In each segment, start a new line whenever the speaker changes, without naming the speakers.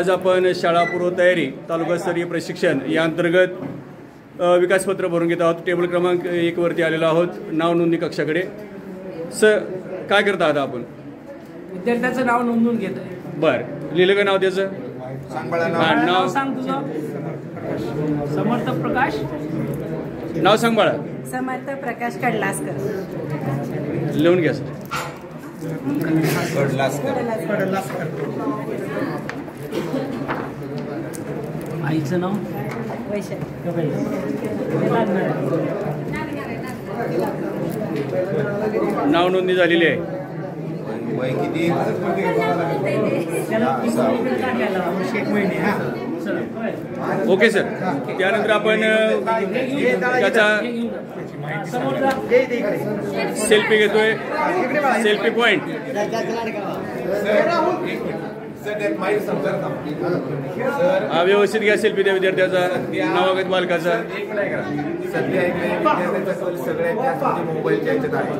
आज आपण शाळा पूर्व तयारी तालुकास्तरीय प्रशिक्षण या अंतर्गत विकासपत्र भरून घेत आहोत। टेबल क्रमांक 1 वरती आलेलो आहोत नाव नोंदणी कक्षाकडे। सर काय करता आहात आपण?
विद्यार्थ्याचं नाव नोंदवून घेत आहे।
बरं, लिहिलं का नाव त्याचं?
सांग बाळा नाव सांग तुझं। समर्थ प्रकाश
नाव सांग बाळा।
समर्थ प्रकाश कडलासकर।
लिहून घ्या सर।
आईचं नाव
नाव नोंदणी झालेली आहे। ओके सर, त्यानंतर आपण त्याचा सेल्फी घेतोय। सेल्फी पॉइंट व्यवस्थित घ्या सेल्फी त्या विद्यार्थ्याचा, नवागत बालकाचा।
सध्या विद्यार्थ्यांचा सगळ्यात जास्त मोबाईलच्या ह्याच्यात आहे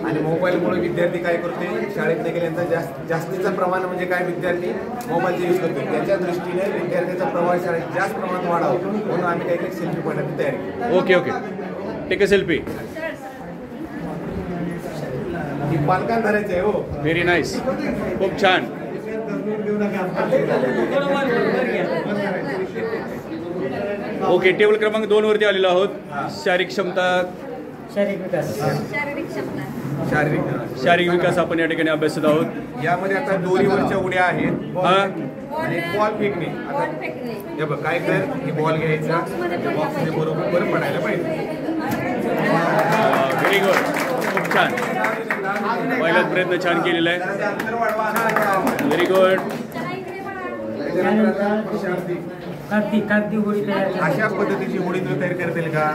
आणि मोबाईलमुळे विद्यार्थी काय करते, शाळेत गेल्यानंतर जास्तीचं प्रमाण म्हणजे काय विद्यार्थी मोबाईलचा यूज करतो। त्याच्या दृष्टीने विद्यार्थ्यांचा प्रवाह शाळेत जास्त प्रमाणात वाढावा म्हणून आम्ही काही सेल्फी पॉईंटची तयारी केली।
Okay okay, take a selfie.
पालकांना धरायचं आहे हो।
व्हेरी नाईस, खूप छान। ओके, टेबल क्रमांक 2 वरती आलेलो आहोत। शारीरिक क्षमता, शारीरिक विकास आपण या ठिकाणी अभ्यासत आहोत।
यामध्ये आता दोरीवरच्या उड्या आहेत आणि बॉल फेकणे। हे बघ काय कर, ही बॉल घ्यायचा बॉक्समध्ये बरोबर पडायला पाहिजे।
व्हेरी गुड, खूप छान। पहिलाच प्रयत्न छान केलेला आहे। Very good.
अशा पद्धतीची होडी तयार करता येईल का?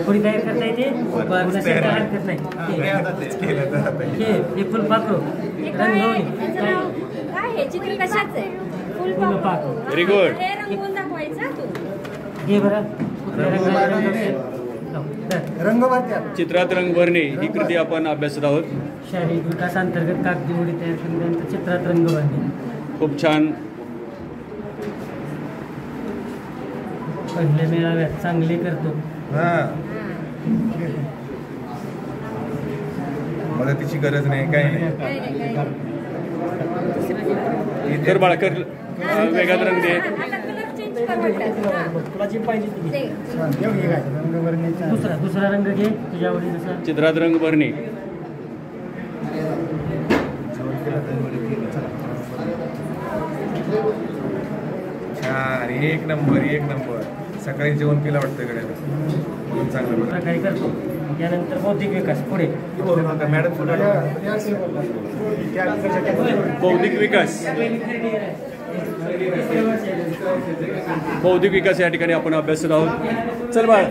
होडी तयार करता येते।
Very good. चित्रात रंग भरणे ही कृती आपण अभ्यासत आहोत।
शारीरिक विकास अंतर्गत कागदी होडी तयार करण्यानंतर चित्रात रंग भरणे।
खूप छान।
पहिले मेळाव्यात चांगले करतो।
मदतीची गरज नाही, काय नाही।
कर बाळा कर, वेगळा रंग दे।
दुसरा रंग घे तुझ्या आवडीनुसार।
चित्रात रंग भरणे।
छान, एक नंबर। सकाळी जेवण केलं वाटतं गड्याला, चांगलं
काय करतो। यानंतर बौद्धिक विकास पुढे।
मॅडम
बौद्धिक विकास, बौद्धिक विकास या ठिकाणी आपण अभ्यासत आहोत। चल बाळ।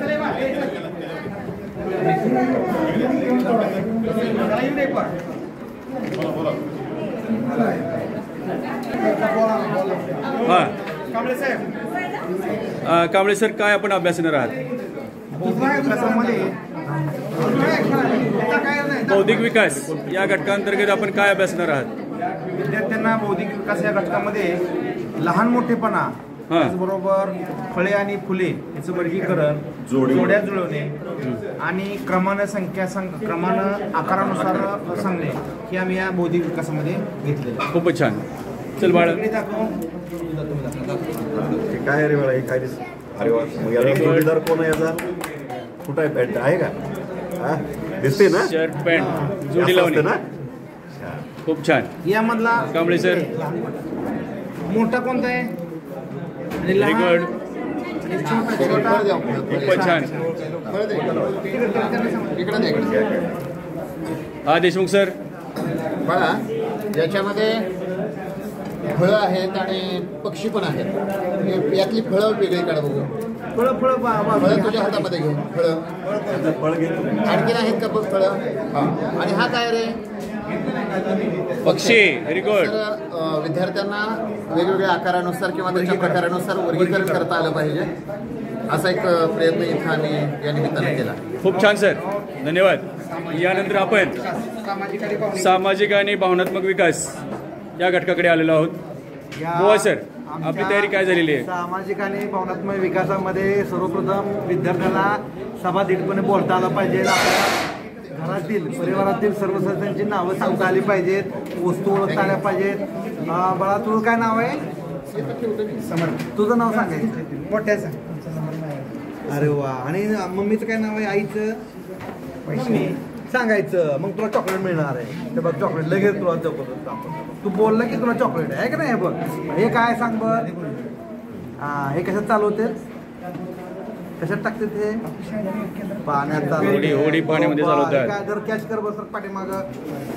हा कांबळे सर, काय आपण अभ्यासणार आहात? बौद्धिक विकास या घटकांतर्गत आपण काय अभ्यासणार आहात?
विद्यार्थ्यांना बौद्धिक विकास या घटकामध्ये लहान मोठेपणा, त्याचबरोबर फळे आणि फुले याचं वर्गीकरण, जोड्या जुळवणे आणि क्रमानं आकारानुसार सांगणे हे आम्ही या बौद्धिक विकासामध्ये घेतले।
खूपच छान। चल बाळा।
काय रे बाळा, हे काय दिसत? अरे वा, मग याला जोडीदार कोण आहे? याचा कुठं आहे? पॅन्ट आहे का? हा, दिसते ना?
शर्ट पॅन्ट जोडी लावणे ना। खूप छान।
यामधला
कांबळे सर
मोठा कोणता आहे?
व्हेरी गुड, खूपच छान। हा देशमुख सर।
बघा, याच्यामध्ये फळं आहेत आणि पक्षी पण आहेत। यातली फळं वेगळी काढ बघू। फळं तुझ्या हातामध्ये घेऊन फळ घे। आणखीन आहेत का बघ फळं? आणि हा काय रे?
पक्षी। Very good.
विद्यार्थ्यांना वेगवेगळ्या आकारानुसार किंवा त्याच्या प्रकारानुसार वर्गीकरण करता आलं पाहिजे, असा एक प्रयत्न इथं आम्ही या निमित्ताने केला।
खूप छान सर, धन्यवाद। यानंतर आपण सामाजिक आणि भावनात्मक विकास या घटकाकडे आलेलो आहोत। बुवा सर, आपली तयारी काय झालेली आहे?
सामाजिक आणि भावनात्मक विकासामध्ये सर्वप्रथम विद्यार्थ्यांना सभादीठपणे बोलता आलं पाहिजे. आपल्या घरातील परिवारातील सर्व सदस्यांची नावं सांगता आली पाहिजेत, वस्तू ओळखता आल्या पाहिजेत. बाळा, तुझं काय नाव आहे? तुझं नाव सांगायचं मोठ्याचं. अरे वा. आणि मम्मीचं काय नाव आहे? आईचं सांगायचं. मग तुला चॉकलेट मिळणार आहे. ते बघ, चॉकलेट लगेच तुला तू बोलला की तुला चॉकलेट आहे का नाही? बघ, हे काय सांग बघ. हे कशात चालू होते? कशात टाकते ते? पाण्यात चालू.
होडी पाण्यामध्ये चालवतात.
काय जर कॅच कर बस पाठीमाग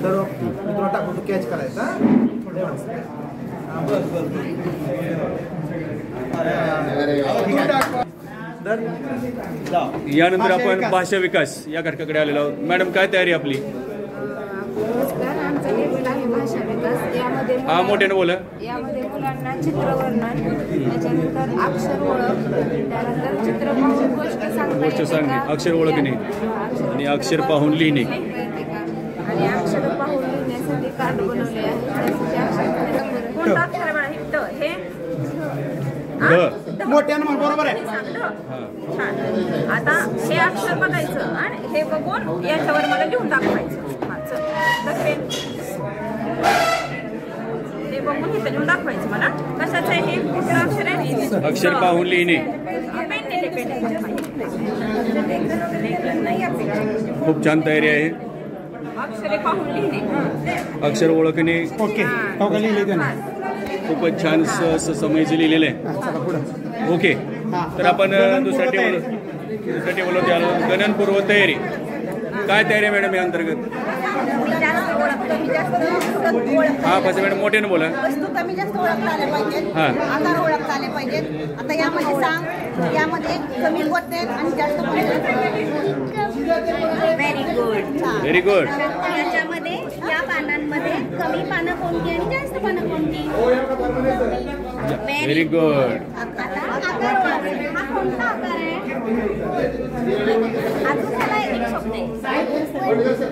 तर तुला टाकून तू कॅच करायचा. बस
यानंतर आपण भाषा विकास या घटकाकडे आलेलो आहोत. मॅडम, काय तयारी आपली?
आमचा टेबल आहे भाषा विकास. यामध्ये
हा, मोठ्यानं बोला.
यामध्ये मुलांना चित्रवर्णन, त्याच्यानंतर अक्षर ओळख, त्यानंतर चित्र पाहून गोष्ट
सांगणे, अक्षर ओळखणे आणि अक्षर पाहून लिहिणे.
आणि अक्षर पाहून लिहिण्यासाठी कार्ड बनवले आहे. कोणता अक्षर बघा हे
मोठ्यानं बरोबर आहे.
छान. आता हे अक्षर बघायचं आणि हे बघून याच्यावर मला लिहून दाखवायचं. हे बघून इथं लिहून दाखवायचं मला. कशाचं आहे हे? कुठलं अक्षर आहे?
अक्षर पाहून लिहिणे. खूप छान तयारी आहे.
अक्षरे पाहून लिहिणे,
अक्षर ओळखणे.
ओके,
खूपच छान समयचं लिहिलेलं आहे. ओके, तर आपण दुसऱ्या टेबलवरती आलो. गणनपूर्व तयारी. काय तयारी आहे मॅडम या अंतर्गत? हा, पाच मॅडम मोठ्यानं बोला.
वस्तू कमी जास्त ओळखता आल्या पाहिजेत,
हा.
आकार ओळखता आले पाहिजेत. आता यामध्ये सांग, यामध्ये कमी कोणते आणि जास्त व्हेरी गुड.
Very good.
याच्यामध्ये या पानांमध्ये कमी पानं कोणती आणि जास्त पानं कोणती?
Very good.
आता आकार ओळखायचा. हा कोणता आकार आहे? अजून त्याला एक शब्द आहे.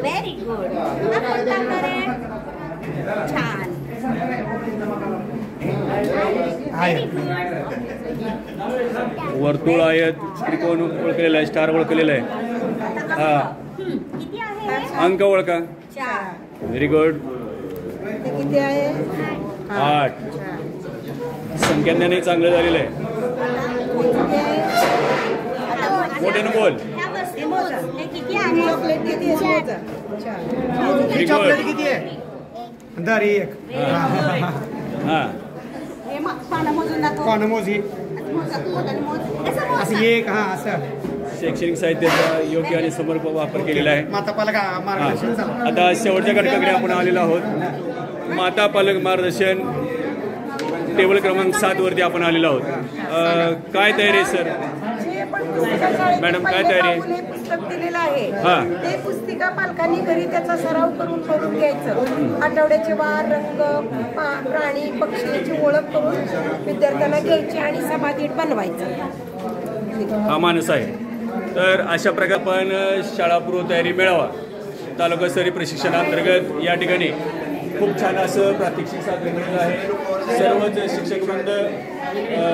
Very good. हा कोणता आकार आहे? छान.
वर्तुळ आयत त्रिकोण ओळखलेला आहे, स्टार ओळखलेला आहे. हा,
किती आहे?
अंक ओळखा.
4.
Very good.
किती आहे?
8. संख्याज्ञानही चांगलं झालेलं आहे. मोठ्यानं बोल.
हे किती आहे? चॉकलेट किती आहे? 4.
चॉकलेट किती आहे? दरी एक.
हा,
हे पानं मोजून दाखव.
कोण मोजी? असं एक. हा, असं
शैक्षणिक साहित्याचा योग्य आणि समर्पक वापर केलेला आहे.
माता पालक मार्गदर्शन झालं.
आता शेवटच्या घटकाकडे आपण आलेलो आहोत. माता पालक मार्गदर्शन टेबल क्रमांक 7 वरती आपण आलेलो आहोत. काय तयारी आहे सर? मॅडम, काय तयारी आहे?
पुस्तक दिलेलं आहे.
हा.
ते पुस्तिका पालकांनी घरी त्याचा सराव करून करून घ्यायचं. आठवड्याचे वार, रंग, प्राणी, पक्षी याची ओळख करून विद्यार्थ्यांना घ्यायची आणि सभादीठ बनवायचं.
हा मानस आहे. तर अशा प्रकारे आपण शाळापूर्व तयारी मेळावा तालुकास्तरीय प्रशिक्षणाअंतर्गत या ठिकाणी खूप छान असं प्रात्यक्षिक सादर केलेलं आहे. सर्वच शिक्षकवृंद,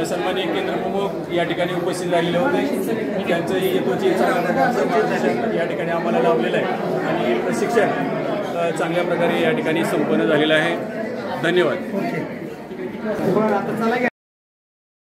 सन्माननीय केंद्र प्रमुख या ठिकाणी उपस्थित राहिलेले होते. त्यांचंही यथोचित चांगल्या प्रकारचं मार्गदर्शन या ठिकाणी आम्हाला लाभलेलं आहे आणि प्रशिक्षण चांगल्या प्रकारे या ठिकाणी संपन्न झालेलं आहे. धन्यवाद.